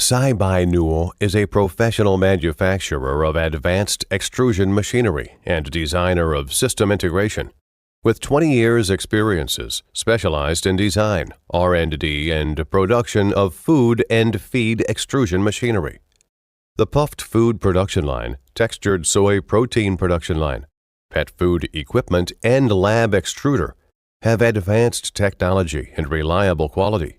Saibainuo is a professional manufacturer of advanced extrusion machinery and designer of system integration. With 20 years' experiences, specialized in design, R&D, and production of food and feed extrusion machinery. The puffed food production line, textured soy protein production line, pet food equipment, and lab extruder have advanced technology and reliable quality,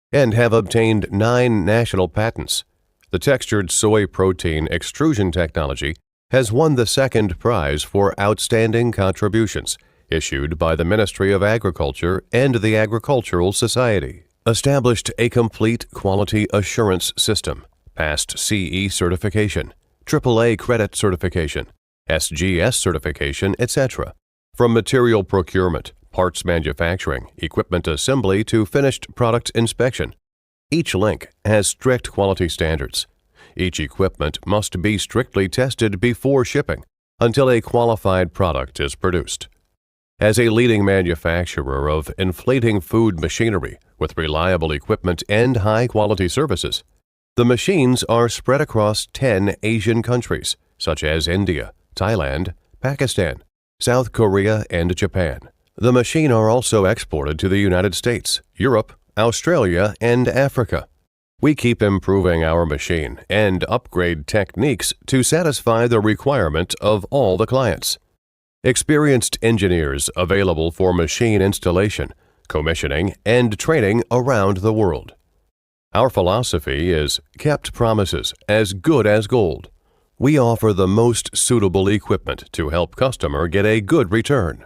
and have obtained 9 national patents. The textured soy protein extrusion technology has won the second prize for outstanding contributions, issued by the Ministry of Agriculture and the Agricultural Society. Established a complete quality assurance system, passed CE certification, AAA credit certification, SGS certification, etc. From material procurement, parts manufacturing, equipment assembly to finished product inspection. Each link has strict quality standards. Each equipment must be strictly tested before shipping until a qualified product is produced. As a leading manufacturer of inflating food machinery with reliable equipment and high-quality services, the machines are spread across 10 Asian countries, such as India, Thailand, Pakistan, South Korea, and Japan. The machines are also exported to the United States, Europe, Australia, and Africa. We keep improving our machine and upgrade techniques to satisfy the requirement of all the clients. Experienced engineers available for machine installation, commissioning, and training around the world. Our philosophy is kept promises as good as gold. We offer the most suitable equipment to help customer get a good return.